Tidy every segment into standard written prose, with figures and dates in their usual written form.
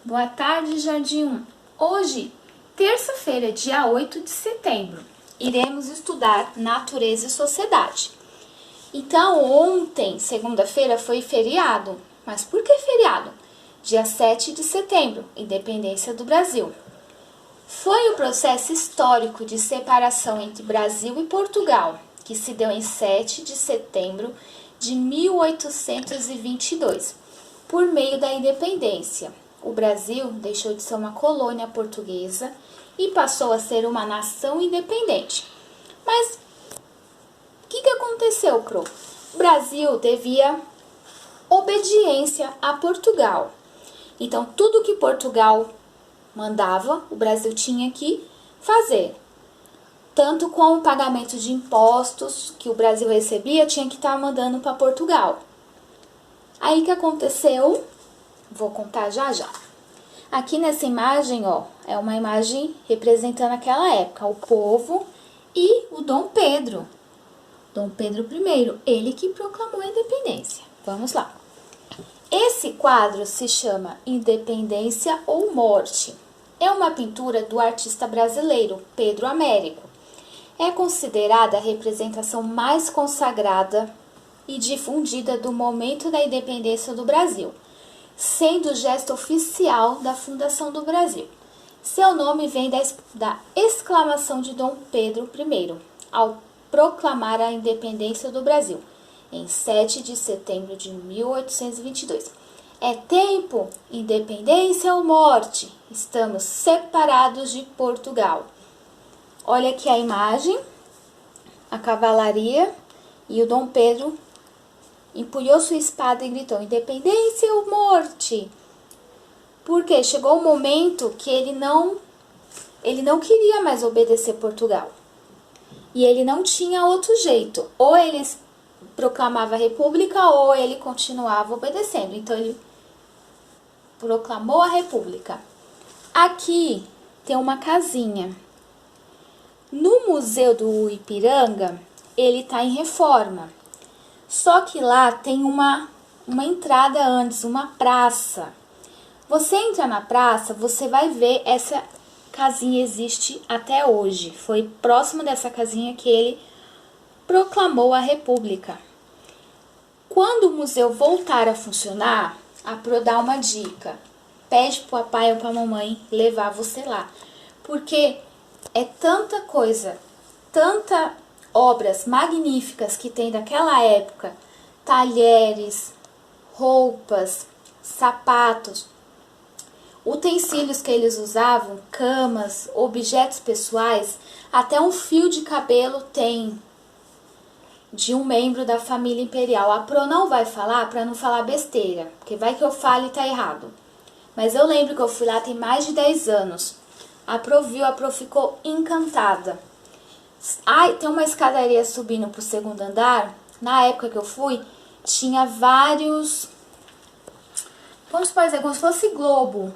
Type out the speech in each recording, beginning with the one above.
Boa tarde, Jardim 1. Hoje, terça-feira, dia 8 de setembro, iremos estudar Natureza e Sociedade. Então, ontem, segunda-feira, foi feriado. Mas por que feriado? Dia 7 de setembro, Independência do Brasil. Foi o processo histórico de separação entre Brasil e Portugal, que se deu em 7 de setembro de 1822, por meio da independência. O Brasil deixou de ser uma colônia portuguesa e passou a ser uma nação independente. Mas o que aconteceu, Pro? O Brasil devia obediência a Portugal. Então, tudo que Portugal mandava, o Brasil tinha que fazer. Tanto com o pagamento de impostos que o Brasil recebia, tinha que estar mandando para Portugal. Aí que aconteceu? Vou contar já. Aqui nessa imagem, ó, é uma imagem representando aquela época, o povo e o Dom Pedro. Dom Pedro I, ele que proclamou a independência. Vamos lá. Esse quadro se chama Independência ou Morte. É uma pintura do artista brasileiro Pedro Américo. É considerada a representação mais consagrada e difundida do momento da independência do Brasil, sendo o gesto oficial da fundação do Brasil. Seu nome vem da exclamação de Dom Pedro I, ao proclamar a independência do Brasil, em 7 de setembro de 1822. É tempo, independência ou morte? Estamos separados de Portugal. Olha aqui a imagem, a cavalaria e o Dom Pedro empunhou sua espada e gritou: independência ou morte? Porque chegou o momento que ele não queria mais obedecer Portugal. E ele não tinha outro jeito. Ou ele proclamava a república ou ele continuava obedecendo. Então ele proclamou a república. Aqui tem uma casinha. No Museu do Ipiranga, ele está em reforma. Só que lá tem uma entrada antes, uma praça. Você entra na praça, você vai ver essa casinha existe até hoje. Foi próximo dessa casinha que ele proclamou a república. Quando o museu voltar a funcionar, a Pro dá uma dica. Pede pro papai ou pra mamãe levar você lá. Porque é tanta coisa, tanta obras magníficas que tem daquela época, talheres, roupas, sapatos, utensílios que eles usavam, camas, objetos pessoais, até um fio de cabelo tem de um membro da família imperial. A Pro não vai falar para não falar besteira, porque vai que eu fale e tá errado. Mas eu lembro que eu fui lá tem mais de 10 anos. A Pro viu, a Pro ficou encantada. Tem uma escadaria subindo pro segundo andar. Na época que eu fui, tinha vários, vamos dizer, como se fosse globo,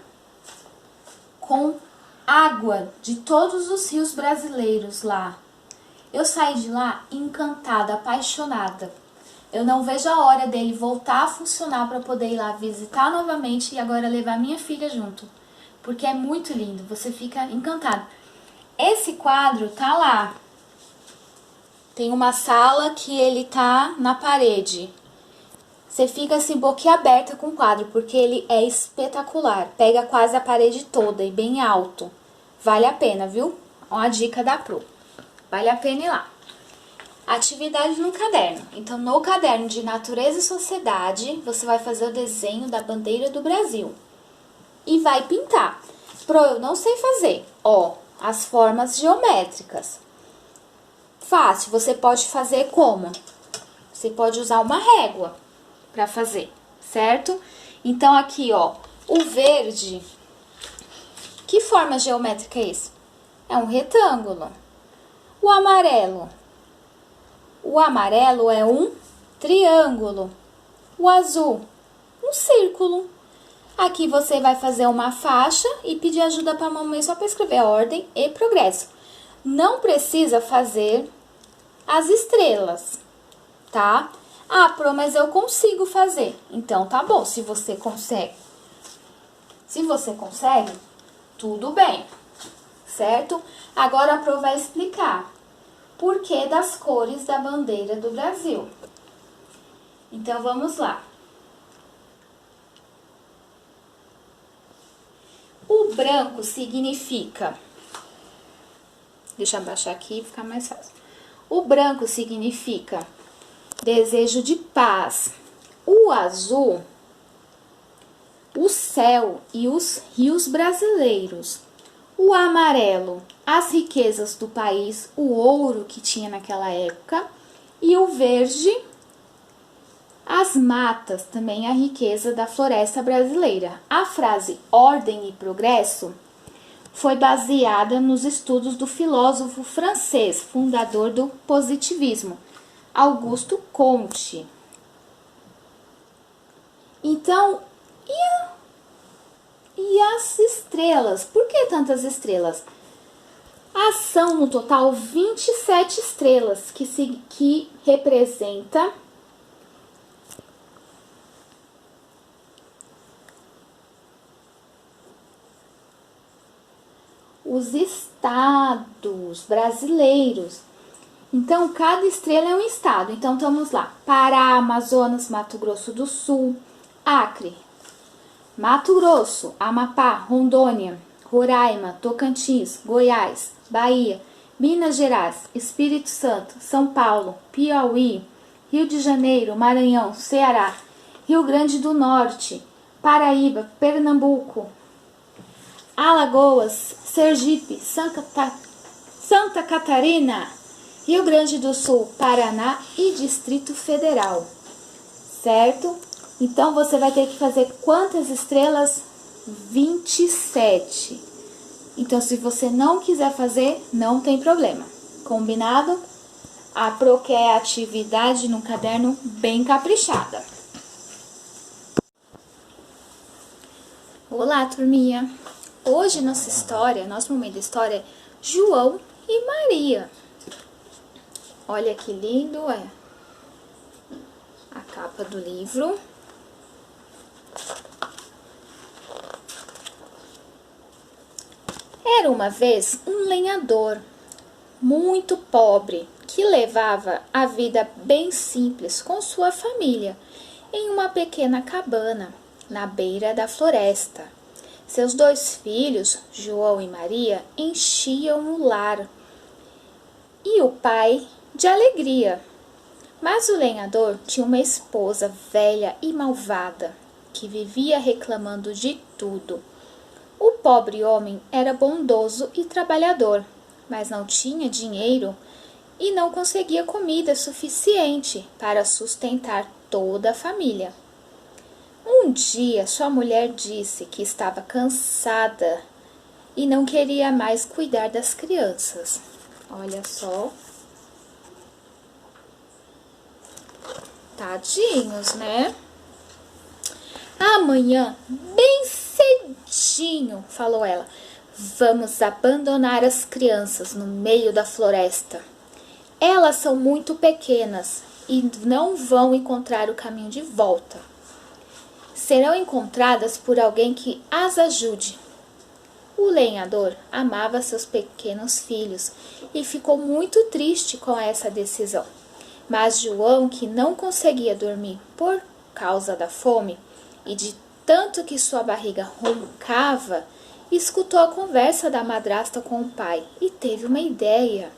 com água de todos os rios brasileiros lá. Eu saí de lá encantada, apaixonada. Eu não vejo a hora dele voltar a funcionar para poder ir lá visitar novamente e agora levar minha filha junto. Porque é muito lindo, você fica encantado. Esse quadro tá lá. Tem uma sala que ele tá na parede. Você fica assim boquiaberta com o quadro, porque ele é espetacular. Pega quase a parede toda e bem alto. Vale a pena, viu? Uma dica da Pro. Vale a pena ir lá. Atividade no caderno. Então, no caderno de Natureza e Sociedade, você vai fazer o desenho da bandeira do Brasil. E vai pintar. Pro, eu não sei fazer. Ó, as formas geométricas. Fácil, você pode fazer como? Você pode usar uma régua para fazer, certo? Então, aqui, ó, o verde. Que forma geométrica é esse? É um retângulo. O amarelo. O amarelo é um triângulo. O azul, um círculo. Aqui você vai fazer uma faixa e pedir ajuda para a mamãe só para escrever ordem e progresso. Não precisa fazer as estrelas, tá? Ah, Pro, mas eu consigo fazer. Então, tá bom, se você consegue Se você consegue, tudo bem, certo? Agora a Pro vai explicar por que das cores da bandeira do Brasil. Então, vamos lá. O branco significa... Deixa eu abaixar aqui e ficar mais fácil. O branco significa desejo de paz. O azul, o céu e os rios brasileiros. O amarelo, as riquezas do país, o ouro que tinha naquela época. E o verde, as matas, também a riqueza da floresta brasileira. A frase ordem e progresso foi baseada nos estudos do filósofo francês, fundador do positivismo, Auguste Comte. Então, e as estrelas? Por que tantas estrelas? São no total 27 estrelas que representa os estados brasileiros. Então, cada estrela é um estado. Então, estamos lá. Pará, Amazonas, Mato Grosso do Sul, Acre, Mato Grosso, Amapá, Rondônia, Roraima, Tocantins, Goiás, Bahia, Minas Gerais, Espírito Santo, São Paulo, Piauí, Rio de Janeiro, Maranhão, Ceará, Rio Grande do Norte, Paraíba, Pernambuco, Alagoas, Sergipe, Santa Catarina, Rio Grande do Sul, Paraná e Distrito Federal, certo? Então, você vai ter que fazer quantas estrelas? 27. Então, se você não quiser fazer, não tem problema. Combinado? A Pro quer atividade no caderno bem caprichada. Olá, turminha! Hoje, nosso momento da história é João e Maria. Olha que lindo é a capa do livro. Era uma vez um lenhador muito pobre que levava a vida bem simples com sua família em uma pequena cabana na beira da floresta. Seus 2 filhos, João e Maria, enchiam o lar e o pai de alegria. Mas o lenhador tinha uma esposa velha e malvada que vivia reclamando de tudo. O pobre homem era bondoso e trabalhador, mas não tinha dinheiro e não conseguia comida suficiente para sustentar toda a família. Um dia, sua mulher disse que estava cansada e não queria mais cuidar das crianças. Olha só. Tadinhos, né? Amanhã, bem cedinho, falou ela, vamos abandonar as crianças no meio da floresta. Elas são muito pequenas e não vão encontrar o caminho de volta. Serão encontradas por alguém que as ajude. O lenhador amava seus pequenos filhos e ficou muito triste com essa decisão. Mas João, que não conseguia dormir por causa da fome e de tanto que sua barriga roncava, escutou a conversa da madrasta com o pai e teve uma ideia.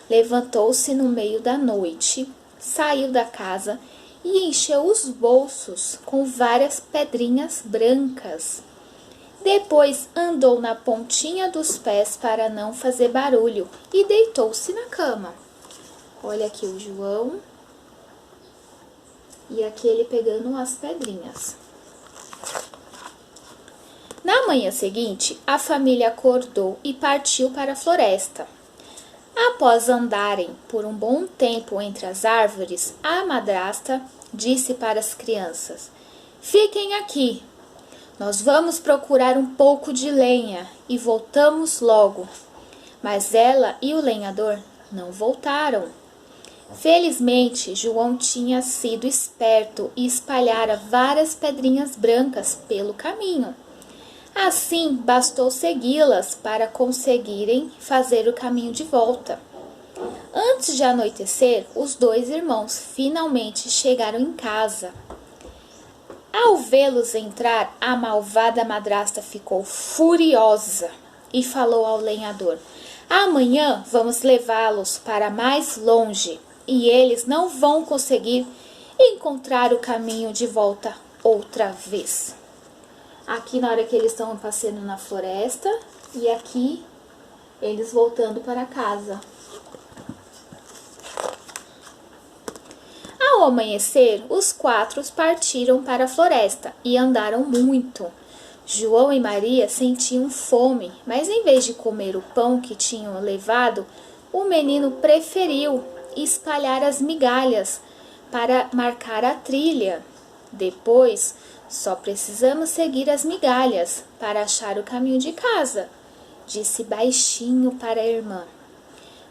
Levantou-se no meio da noite, saiu da casa e encheu os bolsos com várias pedrinhas brancas. Depois andou na pontinha dos pés para não fazer barulho e deitou-se na cama. Olha aqui o João e aqui ele pegando as pedrinhas. Na manhã seguinte, a família acordou e partiu para a floresta. Após andarem por um bom tempo entre as árvores, a madrasta disse para as crianças: fiquem aqui, nós vamos procurar um pouco de lenha e voltamos logo. Mas ela e o lenhador não voltaram. Felizmente, João tinha sido esperto e espalhara várias pedrinhas brancas pelo caminho. Assim, bastou segui-las para conseguirem fazer o caminho de volta. Antes de anoitecer, os dois irmãos finalmente chegaram em casa. Ao vê-los entrar, a malvada madrasta ficou furiosa e falou ao lenhador: amanhã vamos levá-los para mais longe e eles não vão conseguir encontrar o caminho de volta outra vez. Aqui na hora que eles estão passeando na floresta e aqui eles voltando para casa. Ao amanhecer, os quatro partiram para a floresta e andaram muito. João e Maria sentiam fome, mas em vez de comer o pão que tinham levado, o menino preferiu espalhar as migalhas para marcar a trilha. Depois, só precisamos seguir as migalhas para achar o caminho de casa, disse baixinho para a irmã.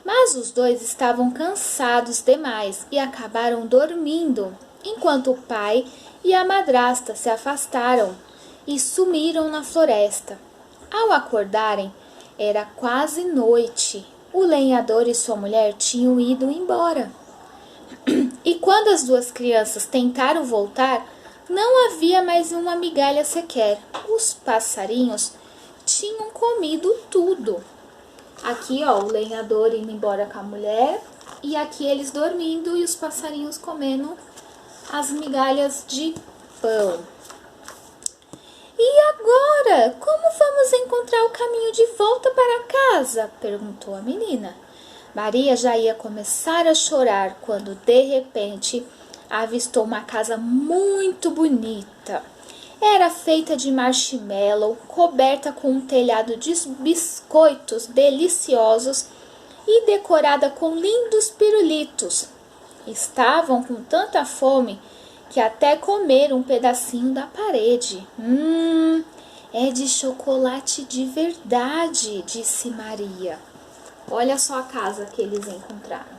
Mas os dois estavam cansados demais e acabaram dormindo, enquanto o pai e a madrasta se afastaram e sumiram na floresta. Ao acordarem, era quase noite. O lenhador e sua mulher tinham ido embora. E quando as duas crianças tentaram voltar, não havia mais uma migalha sequer. Os passarinhos tinham comido tudo. Aqui, ó, o lenhador indo embora com a mulher e aqui eles dormindo e os passarinhos comendo as migalhas de pão. E agora, como vamos encontrar o caminho de volta para casa? Perguntou a menina. Maria já ia começar a chorar quando, de repente, avistou uma casa muito bonita. Era feita de marshmallow, coberta com um telhado de biscoitos deliciosos e decorada com lindos pirulitos. Estavam com tanta fome que até comeram um pedacinho da parede. É de chocolate de verdade, disse Maria. Olha só a casa que eles encontraram.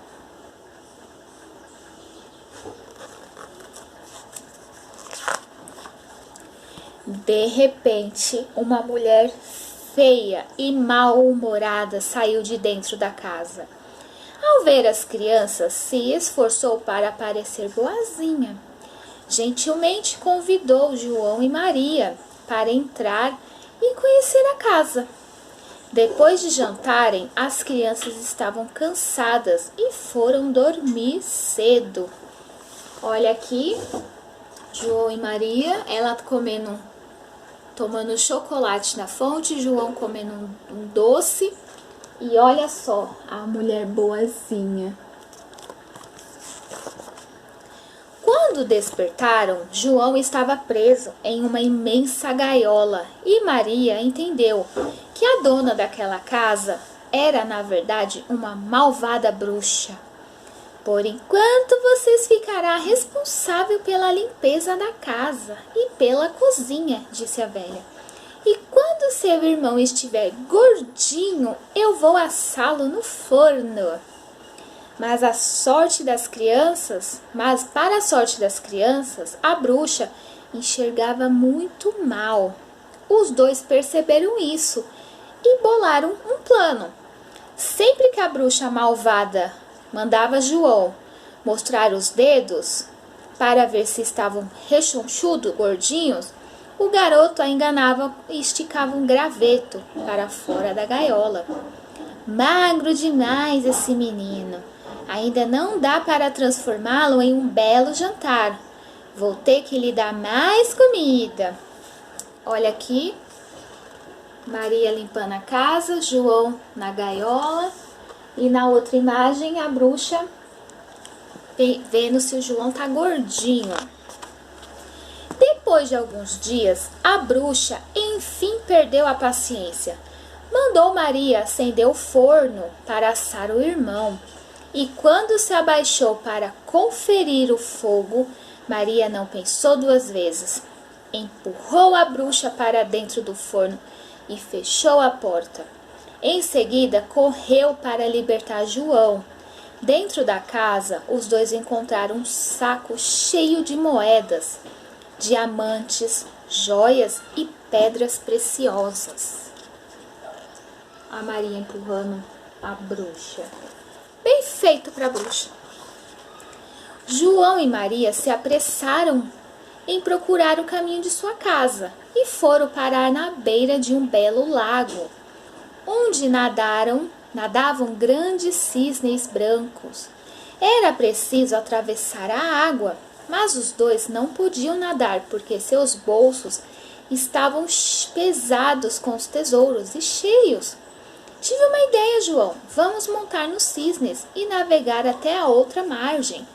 De repente, uma mulher feia e mal-humorada saiu de dentro da casa. Ao ver as crianças, se esforçou para parecer boazinha. Gentilmente convidou João e Maria para entrar e conhecer a casa. Depois de jantarem, as crianças estavam cansadas e foram dormir cedo. Olha aqui, João e Maria, ela tomando chocolate na fonte, João comendo um doce. E olha só, a mulher boazinha. Quando despertaram, João estava preso em uma imensa gaiola e Maria entendeu que a dona daquela casa era, na verdade, uma malvada bruxa. Por enquanto, vocês ficará responsável pela limpeza da casa e pela cozinha, disse a velha. E quando seu irmão estiver gordinho, eu vou assá-lo no forno. Mas para a sorte das crianças, a bruxa enxergava muito mal. Os dois perceberam isso e bolaram um plano. Sempre que a bruxa malvada mandava João mostrar os dedos para ver se estavam rechonchudos, gordinhos, o garoto a enganava e esticava um graveto para fora da gaiola. Magro demais esse menino. Ainda não dá para transformá-lo em um belo jantar. Vou ter que lhe dar mais comida. Olha aqui, Maria limpando a casa, João na gaiola. E na outra imagem, a bruxa vendo se o João tá gordinho. Depois de alguns dias, a bruxa enfim perdeu a paciência. Mandou Maria acender o forno para assar o irmão. E quando se abaixou para conferir o fogo, Maria não pensou duas vezes. Empurrou a bruxa para dentro do forno e fechou a porta. Em seguida, correu para libertar João. Dentro da casa, os dois encontraram um saco cheio de moedas, diamantes, joias e pedras preciosas. A Maria empurrando a bruxa. Bem feito para a bruxa. João e Maria se apressaram em procurar o caminho de sua casa e foram parar na beira de um belo lago, onde nadavam grandes cisnes brancos. Era preciso atravessar a água, mas os dois não podiam nadar porque seus bolsos estavam pesados com os tesouros e cheios. Tive uma ideia, João. Vamos montar nos cisnes e navegar até a outra margem,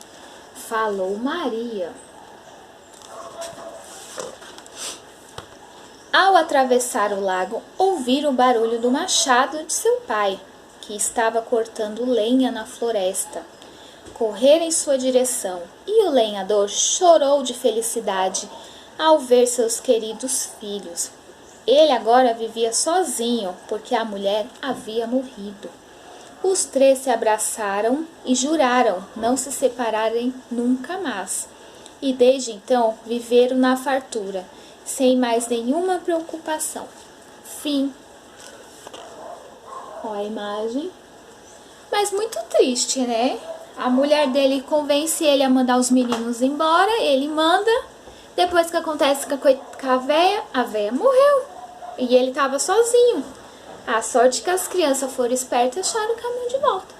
falou Maria. Ao atravessar o lago, ouviram o barulho do machado de seu pai, que estava cortando lenha na floresta. Correram em sua direção, e o lenhador chorou de felicidade ao ver seus queridos filhos. Ele agora vivia sozinho, porque a mulher havia morrido. Os três se abraçaram e juraram não se separarem nunca mais. E desde então viveram na fartura, sem mais nenhuma preocupação. Fim. Olha a imagem. Mas muito triste, né? A mulher dele convence ele a mandar os meninos embora, ele manda. Depois que acontece com a véia morreu. E ele estava sozinho. A sorte que as crianças foram espertas e acharam o caminho de volta.